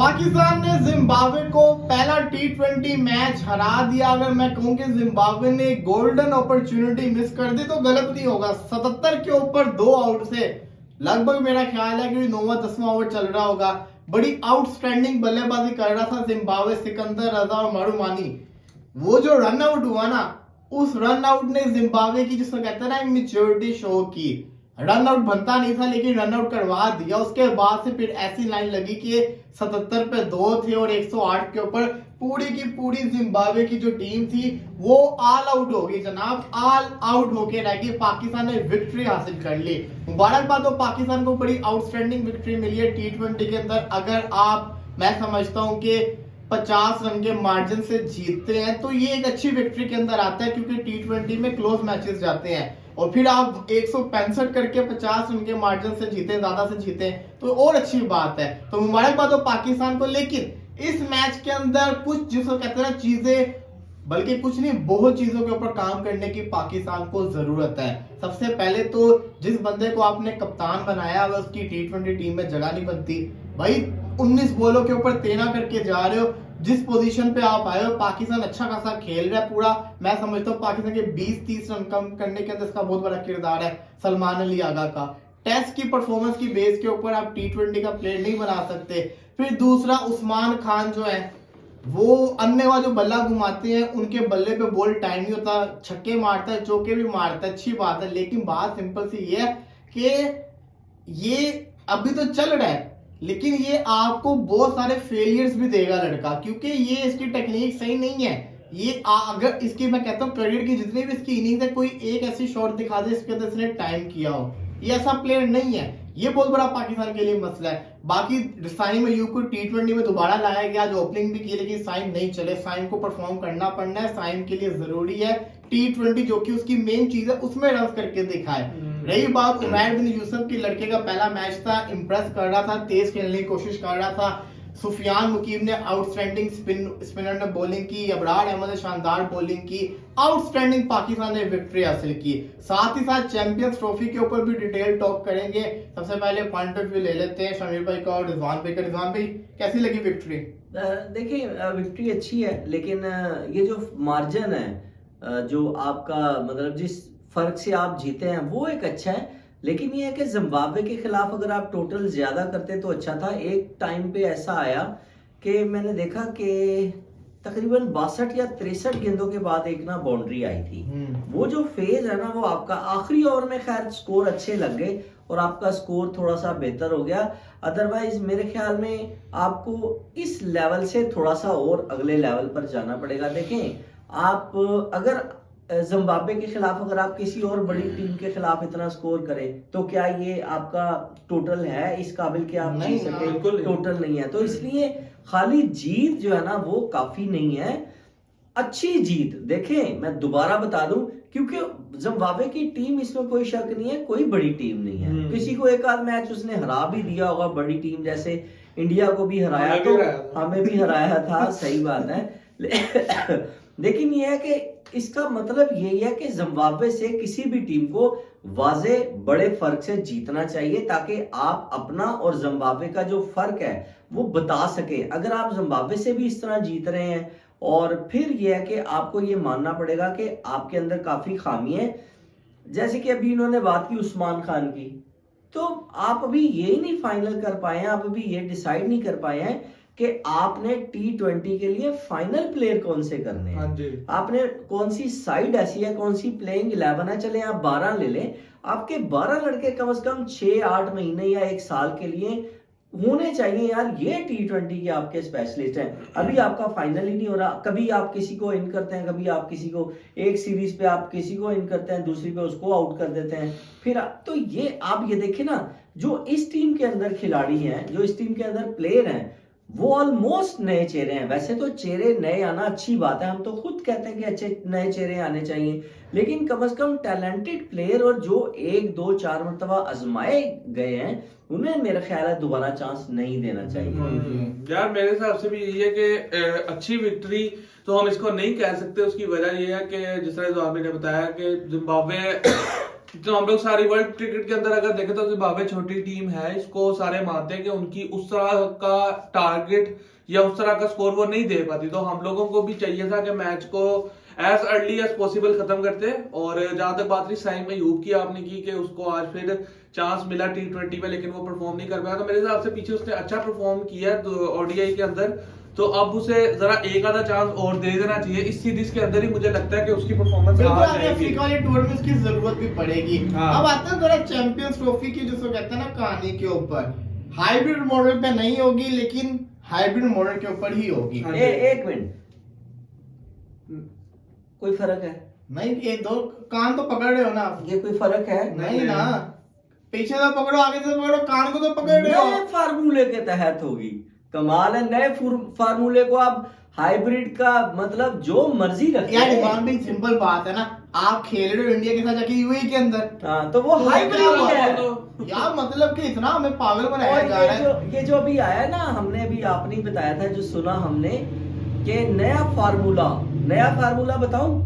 पाकिस्तान ने जिम्बाब्वे को पहला टी20 मैच हरा दिया। अगर मैं कहूं कि जिम्बाब्वे ने गोल्डन अपॉर्चुनिटी मिस कर दी तो गलत नहीं होगा। 77 के ऊपर 2 आउट से लगभग मेरा ख्याल है कि 9वां 10वां ओवर चल रहा होगा। बड़ी आउटस्टैंडिंग बल्लेबाजी कर रहा था जिम्बाब्वे। सिकंदर रजा और मारूमानी, वो जो रन आउट हुआ ना, उस रन आउट ने जिम्बाब्वे की जिसको कहते हैं ना मेच्योरिटी शो की। रन आउट बनता नहीं था लेकिन रन आउट करवा दिया। उसके बाद से फिर ऐसी लाइन लगी कि 77 पे 2 थे और 108 के ऊपर पूरी की पूरी जिम्बाब्वे की जो टीम थी वो ऑल आउट हो गई जनाब। ऑल आउट होके रह गई। पाकिस्तान ने विक्ट्री हासिल कर ली। मुबारकबाद हो पाकिस्तान को, बड़ी आउटस्टैंडिंग विक्ट्री मिली है टी20 के अंदर। अगर आप, मैं समझता हूं कि 50 रन के मार्जिन से जीतते हैं तो ये एक अच्छी विक्ट्री के अंदर आता है, क्योंकि टी20 में क्लोज मैचेस जाते हैं और फिर आप 165 करके 50 रन के मार्जिन से जीते, ज्यादा से जीते तो और अच्छी बात है। तो मुबारकबाद हो पाकिस्तान को। लेकिन इस मैच के अंदर कुछ जिसको कहते हैं ना चीजें, बल्कि कुछ नहीं, बहुत चीजों के ऊपर काम करने की पाकिस्तान को जरूरत है। सबसे पहले तो जिस बंदे को आपने कप्तान बनाया हुआ उसकी टी20 टीम में जगह नहीं बनती भाई। 19 बॉलों के ऊपर 13 करके जा रहे हो। जिस पोजीशन पे आप आए हो, पाकिस्तान अच्छा खासा खेल रहा है पूरा। मैं समझता हूँ पाकिस्तान के 20-30 रन कम करने के अंदर इसका बहुत बड़ा किरदार है सलमान अली आगा का। टेस्ट की परफॉर्मेंस की बेस के ऊपर आप टी20 का प्लेयर नहीं बना सकते। फिर दूसरा, उस्मान खान जो है वो अन्य जो बल्ला घुमाते हैं, उनके बल्ले पे बॉल टाइम नहीं होता। छक्के मारता है, चौके भी मारता है, अच्छी बात है। लेकिन बात सिंपल सी ये है कि ये अभी तो चल रहा है लेकिन ये आपको बहुत सारे फेलियर्स भी देगा लड़का, क्योंकि ये इसकी टेक्निक सही नहीं है। ये अगर इसकी, मैं कहता हूँ करियर की जितनी भी इसकी इनिंग्स है, कोई एक ऐसी शॉट दिखा दे इसके अंदर इसने टाइम किया हो, ये ऐसा प्लेयर नहीं है। ये बहुत बड़ा पाकिस्तान के लिए मसला है। बाकी साइम अयूब को टी20 में दोबारा लाया गया, जो ओपनिंग भी की, लेकिन साइम नहीं चले। साइम को परफॉर्म करना पड़ना है, साइम के लिए जरूरी है टी20 जो कि उसकी मेन चीज है उसमें रन करके दिखाए। रही बात उमैर बिन यूसुफ की, लड़के का पहला मैच था, इंप्रेस कर रहा था, तेज खेलने की कोशिश कर रहा था। सुफियान मुकीम ने आउटस्टैंडिंग स्पिनर ने बॉलिंग की। अबरार अहमद ने शानदार बॉलिंग की। आउटस्टैंडिंग पाकिस्तान ने विक्ट्री हासिल की। साथ ही साथ चैंपियंस ट्रॉफी के ऊपर भी डिटेल टॉक करेंगे। सबसे पहले पॉइंट ऑफ व्यू ले लेते हैं शमीर भाई का और रिजवान भाई का। रिजवान भाई, कैसी लगी विक्ट्री? देखिए, विक्ट्री अच्छी है लेकिन ये जो मार्जिन है, जो आपका मतलब जिस फर्क से आप जीते हैं वो एक अच्छा है। लेकिन ये है कि जिम्बाब्वे के खिलाफ अगर आप टोटल ज्यादा करते तो अच्छा था। एक टाइम पे ऐसा आया कि मैंने देखा कि तकरीबन 62 या 63 गेंदों के बाद एक ना बाउंड्री आई थी। वो जो फेज है ना, वो आपका आखिरी ओवर में खैर स्कोर अच्छे लग गए और आपका स्कोर थोड़ा सा बेहतर हो गया। अदरवाइज मेरे ख्याल में आपको इस लेवल से थोड़ा सा और अगले लेवल पर जाना पड़ेगा। देखें, आप अगर जिम्बाब्वे के खिलाफ अगर आप किसी और बड़ी टीम के खिलाफ इतना स्कोर करें तो क्या ये आपका टोटल है इस काबिल कि आप जीत सके? टोटल नहीं है। तो इसलिए खाली जीत जो है ना वो काफी नहीं है। अच्छी जीत, देखें मैं दोबारा बता दूं, क्योंकि जिम्बाब्वे की टीम, इसमें कोई शक नहीं है, कोई बड़ी टीम नहीं है। किसी को एक आध मैच उसने हरा भी दिया होगा, बड़ी टीम जैसे इंडिया को भी हराया, तो हमें भी हराया था, सही बात है। लेकिन यह है कि इसका मतलब यही है कि जिम्बाब्वे से किसी भी टीम को वाजे बड़े फर्क से जीतना चाहिए, ताकि आप अपना और जिम्बाब्वे का जो फर्क है वो बता सके। अगर आप जिम्बाब्वे से भी इस तरह जीत रहे हैं, और फिर यह है कि आपको ये मानना पड़ेगा कि आपके अंदर काफी खामी है। जैसे कि अभी इन्होंने बात की उस्मान खान की, तो आप अभी ये नहीं फाइनल कर पाए हैं, आप अभी ये डिसाइड नहीं कर पाए हैं कि आपने टी20 के लिए फाइनल प्लेयर कौन से करने हैं। आपने कौन सी साइड ऐसी है, कौन सी प्लेइंग 11 है, चले आप 12 ले लें। आपके 12 लड़के कम से कम 6-8 महीने या 1 साल के लिए होने चाहिए यार। ये टी20 के आपके स्पेशलिस्ट हैं। अभी आपका फाइनल ही नहीं हो रहा। कभी आप किसी को इन करते हैं, कभी आप किसी को, एक सीरीज पे आप किसी को इन करते हैं, दूसरी पे उसको आउट कर देते हैं। फिर तो ये आप ये देखें ना, जो इस टीम के अंदर खिलाड़ी हैं, जो इस टीम के अंदर प्लेयर हैं, वो ऑलमोस्ट नए चेहरे हैं। वैसे तो चेहरे नए आना अच्छी बात है, हम तो खुद कहते हैं कि अच्छे नए चेहरे आने चाहिए, लेकिन कम से कम टैलेंटेड प्लेयर और जो 1-2-4 मरतबा आजमाए गए हैं, उन्हें मेरा ख्याल है दोबारा चांस नहीं देना चाहिए। यार मेरे हिसाब से भी यही है कि अच्छी विक्ट्री तो हम इसको नहीं कह सकते। उसकी वजह यह है कि जिस तरह जो आपने बताया कि जिम्बाब्वे तो हम लोग सारी वर्ल्ड क्रिकेट के अंदर अगर देखें तो जिम्बाब्वे छोटी टीम है, इसको सारे मानते हैं कि उनकी उस तरह का टारगेट या उस तरह का स्कोर वो नहीं दे पाती। तो हम लोगों को भी चाहिए था कि मैच को एज अर्ली एज पॉसिबल खत्म करते। और जहां तक बात रही साइम अयूब की आपने की कि उसको आज फिर चांस मिला T20 में, लेकिन वो परफॉर्म नहीं कर पाया। तो मेरे हिसाब से पीछे उसने अच्छा परफॉर्म किया ओडीआई के अंदर, तो अब उसे जरा एक आधा चांस और दे देना चाहिए। इस सीरीज के अंदर ही मुझे लगता है कि उसकी परफॉर्मेंस बिल्कुल आ आगे जाएगी। अफ्रीका वाले टूर में उसकी जरूरत भी पड़ेगी। हाँ। अब आते हैं थोड़ा चैंपियंस ट्रॉफी की, जिसको कहते हैं ना कहानी के ऊपर। हाइब्रिड मॉडल पे नहीं होगी, लेकिन हाइब्रिड मॉडल के ऊपर ही होगी। हाँ। एक मिनट, कोई फर्क है? नहीं, ये दो कान तो पकड़ रहे हो ना आप। ये कोई फर्क है? नहीं ना, पीछे से पकड़ो, आगे से पकड़ो, कान को तो पकड़ रहे हो। नए फार्मूले के तहत होगी। कमाल है, नए फार्मूले को आप हाइब्रिड का मतलब जो मर्जी रखें। यार इमान भाई सिंपल बात है ना, आप खेल रहे हो इंडिया के साथ जाके यूएई के अंदर, हाँ, तो वो तो हाइब्रिड क्या है। हुआ? यार मतलब कि इतना हमें पागल बनाया और जा रहा है। ये जो अभी आया ना, हमने अभी आपने ही बताया था, जो सुना हमने कि नया फार्मूला बताऊं,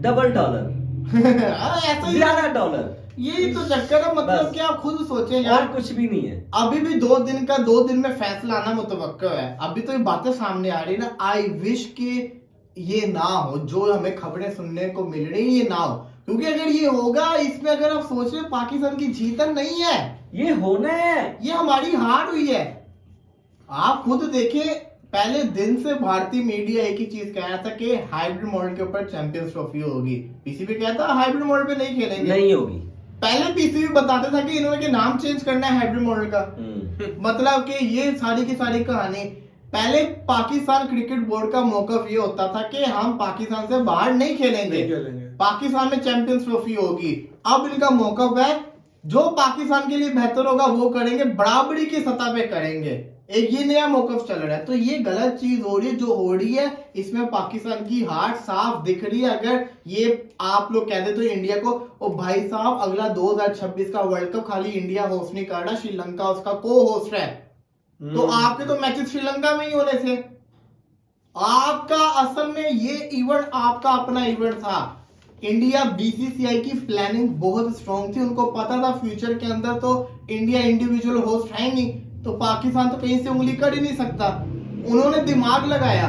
$1 हाँ, ऐसा ही $11। यही तो चक्कर है। मतलब बस। कि आप खुद सोचें यार, और कुछ भी नहीं है। अभी भी 2 दिन में फैसला आना मुतवक्को है। अभी तो ये बातें सामने आ रही ना, आई विश कि ये ना हो, जो हमें खबरें सुनने को मिल रही ये ना हो। क्योंकि अगर ये होगा, इसमें अगर आप सोच रहे पाकिस्तान की जीतन नहीं है, ये होना है। ये हमारी हार हुई है। आप खुद देखें, पहले दिन से भारतीय मीडिया एक ही चीज कह रहा था कि हाइब्रिड मॉडल के ऊपर चैंपियंस ट्रॉफी होगी। पीसीबी कहता हाइब्रिड मॉडल पे नहीं खेलेंगे। नहीं होगी। पहले पीसीबी बताते था कि इन्होंने के नाम चेंज करना है हाइब्रिड मॉडल का। मतलब कि ये सारी की सारी कहानी, पहले पाकिस्तान क्रिकेट बोर्ड का मौकफ ये होता था कि हम पाकिस्तान से बाहर नहीं खेलेंगे, पाकिस्तान में चैंपियंस ट्रॉफी होगी। अब इनका मौकफ है जो पाकिस्तान के लिए बेहतर होगा वो करेंगे, बराबरी की सतह पे करेंगे। एक ये नया मौकफ चल रहा है। तो ये गलत चीज हो रही है जो हो रही है, इसमें पाकिस्तान की हार साफ दिख रही है। अगर ये आप लोग कहते तो इंडिया को, ओ भाई साहब अगला 2026 का वर्ल्ड कप खाली इंडिया होस्ट नहीं कर रहा, श्रीलंका उसका को होस्ट है। तो आपके तो मैचेस श्रीलंका में ही होने थे। आपका असल में ये इवेंट आपका अपना इवेंट था। इंडिया बीसीसीआई की प्लानिंग बहुत स्ट्रॉन्ग थी, उनको पता था फ्यूचर के अंदर तो इंडिया इंडिविजुअल होस्ट है नहीं, तो पाकिस्तान तो कहीं से उंगली कर ही नहीं सकता। उन्होंने दिमाग लगाया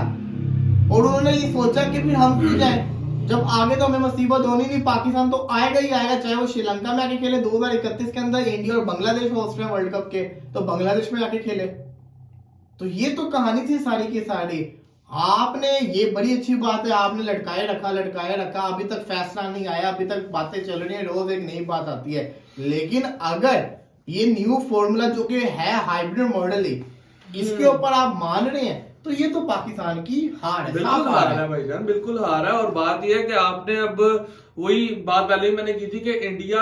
और उन्होंने ये सोचा कि फिर हम क्यों जाए, जब आगे तो हमें मुसीबत होनी नहीं, पाकिस्तान तो आएगा ही आएगा, चाहे वो श्रीलंका में आके खेले 2031 के अंदर, इंडिया और बांग्लादेश होस्ट है वर्ल्ड कप के, तो बांग्लादेश में आके खेले। तो ये तो कहानी थी सारी की सारी। आपने, ये बड़ी अच्छी बात है, आपने लटकाए रखा, अभी तक फैसला नहीं आया, अभी तक बातें चल रही है, रोज एक नई बात आती है। लेकिन अगर ये न्यू फॉर्मूला जो कि है हाइब्रिड मॉडल, इसके ऊपर आप मान रहे हैं, तो ये तो पाकिस्तान की हार है। बिल्कुल हार है भाईजान, बिल्कुल हार है। और बात यह है कि आपने अब वही बात पहले ही मैंने की थी कि इंडिया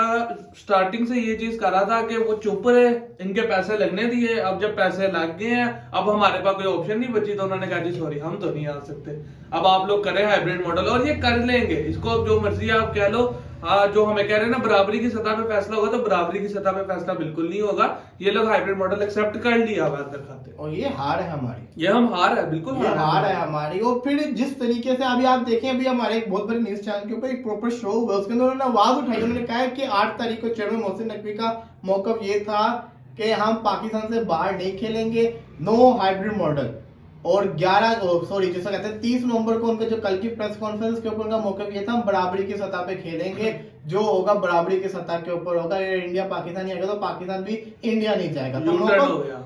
स्टार्टिंग से ये चीज कर रहा था कि वो चुप रहे, इनके पैसे लगने दिए। अब जब पैसे लग गए हैं, अब हमारे पास कोई ऑप्शन नहीं बची, तो उन्होंने कहा जी सॉरी हम तो नहीं आ सकते, अब आप लोग करें हाइब्रिड मॉडल। और ये कर लेंगे, इसको जो मर्जी आप कह लो। जो हमें कह रहे हैं ना बराबरी की सतह पे फैसला होगा, तो बराबरी की सतह पे फैसला बिल्कुल नहीं होगा। ये लोग हाइब्रिड मॉडल एक्सेप्ट कर लिया हुआ अंदर खाते, और ये हार है हमारी, ये हम हार है, बिल्कुल ये हार है हमारी। और फिर जिस तरीके से अभी आप देखें, अभी हमारे एक बहुत बड़े न्यूज चैनल के ऊपर एक प्रॉपर शो हुआ, उसके अंदर उन्होंने आवाज उठाई, उन्होंने कहा कि 8 तारीख को चेयरमैन मोहसिन नकवी का मौकफ ये था कि हम पाकिस्तान से बाहर नहीं खेलेंगे, नो हाइब्रिड मॉडल। और 30 नवंबर को उनका जो कल की प्रेस कॉन्फ्रेंस के ऊपर उनका मौकफ ये था, हम बराबरी की सतह पे खेलेंगे, जो होगा बराबरी की सतह के ऊपर होगा। अगर इंडिया पाकिस्तान नहीं आएगा तो पाकिस्तान भी इंडिया नहीं जाएगा। तो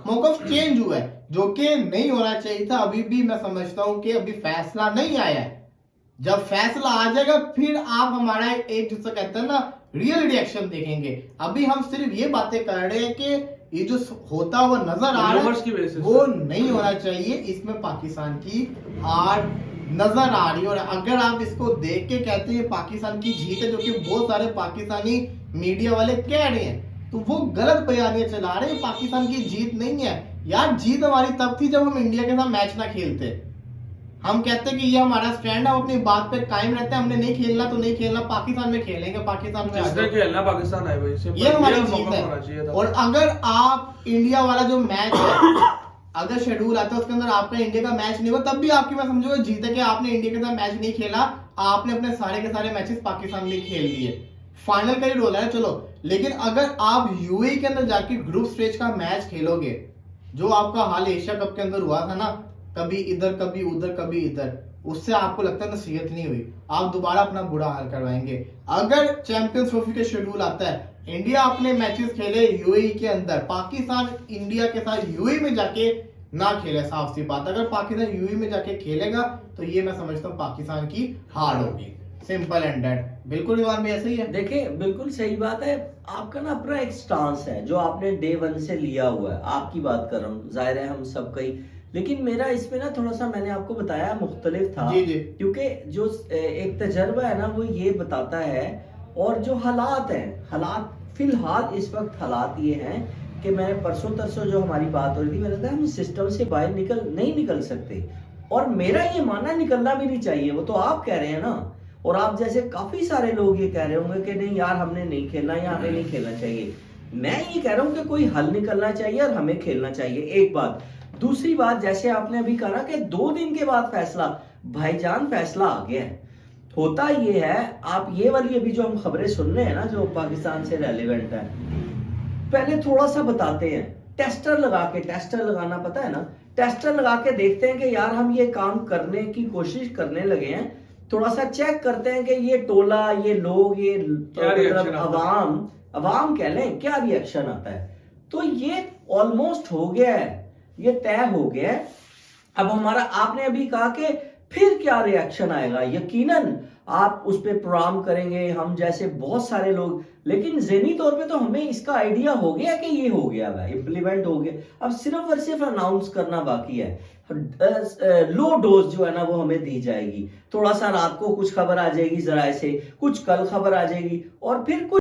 मौकफ चेंज हुआ है, जो कि नहीं होना चाहिए था। अभी भी मैं समझता हूँ कि अभी फैसला नहीं आया है। जब फैसला आ जाएगा फिर आप हमारा एक जिससे कहते हैं ना रियल रिएक्शन देखेंगे। अभी हम सिर्फ ये बातें कर रहे हैं कि ये जो होता हुआ नजर आ रहा है वो नहीं होना चाहिए, इसमें पाकिस्तान की हार नजर आ रही है। और अगर आप इसको देख के कहते हैं पाकिस्तान की जीत है, जो कि बहुत सारे पाकिस्तानी मीडिया वाले कह रहे हैं, तो वो गलत बयानियां चला रहे हैं। पाकिस्तान की जीत नहीं है यार, जीत हमारी तब थी जब हम इंडिया के साथ मैच ना खेलते। हम कहते हैं कि ये हमारा स्टैंड है, हम अपनी बात पे कायम रहते हैं, हमने नहीं खेलना तो नहीं खेलना, पाकिस्तान में खेलेंगे, पाकिस्तान में खेलना, पाकिस्तान आए भाई, ये हमारी जीत है। और अगर आप इंडिया वाला जो मैच है, अगर शेड्यूल आता है उसके अंदर आपका इंडिया का मैच नहीं हुआ, तब भी आपकी मैं समझूंगा जीत है कि आपने इंडिया के साथ मैच नहीं खेला, आपने अपने सारे के सारे मैचेस पाकिस्तान में खेल लिए। फाइनल का ही रोल है चलो, लेकिन अगर आप यूएई के अंदर जाके ग्रुप स्टेज का मैच खेलोगे, जो आपका हाल एशिया कप के अंदर हुआ था ना, कभी इधर कभी उधर कभी इधर, उससे आपको लगता है नसीहत नहीं हुई, आप दोबारा अपना बुरा हाल करवाएंगे। अगर चैंपियंस ट्रॉफी के शेड्यूल आता है, इंडिया अपने मैचेस खेले यूएई के अंदर, पाकिस्तान इंडिया के साथ यूएई में जाके ना खेले, साफ सी बात, अगर पाकिस्तान यूएई में जाके खेलेगा तो ये मैं समझता हूँ पाकिस्तान की हार होगी, सिंपल एंड डेड। बिल्कुल रिवान भी ऐसे ही है। देखिए बिल्कुल सही बात है, आपका ना अपना एक स्टांस है जो आपने डे 1 से लिया हुआ है, आपकी बात कर रहा हूँ, जाहिर है हम सब कई, लेकिन मेरा इसमें ना थोड़ा सा मैंने आपको बताया मुख्तलिफ था, जी जी। क्योंकि जो एक तजर्बा है ना वो ये बताता है, और जो हालात हैं, हालात फिलहाल इस वक्त हालात ये हैं कि मैंने परसों तरसों जो हमारी बात हो रही थी, मैंने कहा हम सिस्टम से बाहर नहीं निकल सकते, और मेरा ये मानना निकलना भी नहीं चाहिए, वो तो आप कह रहे हैं ना, और आप जैसे काफी सारे लोग ये कह रहे होंगे कि नहीं यार हमने नहीं खेलना या हमें नहीं खेलना चाहिए। मैं ये कह रहा हूँ कि कोई हल निकलना चाहिए और हमें खेलना चाहिए, एक बात। दूसरी बात, जैसे आपने अभी कहा कि 2 दिन के बाद फैसला, भाईजान फैसला आ गया है। होता ये है, आप ये वाली अभी जो हम खबरें सुन रहे हैं ना जो पाकिस्तान से रेलेवेंट है, पहले थोड़ा सा बताते हैं, टेस्टर लगाना पता है ना, टेस्टर लगा के देखते हैं कि यार हम ये काम करने की कोशिश करने लगे हैं, थोड़ा सा चेक करते हैं कि ये टोला, ये लोग, ये मतलब अवाम कह लें, क्या रिएक्शन आता है। तो ये ऑलमोस्ट हो गया है, ये तय हो गया है। अब हमारा, आपने अभी कहा कि फिर क्या रिएक्शन आएगा, यकीनन आप उस पर प्रोग्राम करेंगे, हम जैसे बहुत सारे लोग, लेकिन ज़हनी तौर पे तो हमें इसका आइडिया हो गया कि ये हो गया है, इम्प्लीमेंट हो गया, अब सिर्फ और सिर्फ अनाउंस करना बाकी है। लो डोज जो है ना वो हमें दी जाएगी, थोड़ा सा रात को कुछ खबर आ जाएगी जराए से, कुछ कल खबर आ जाएगी, और फिर कुछ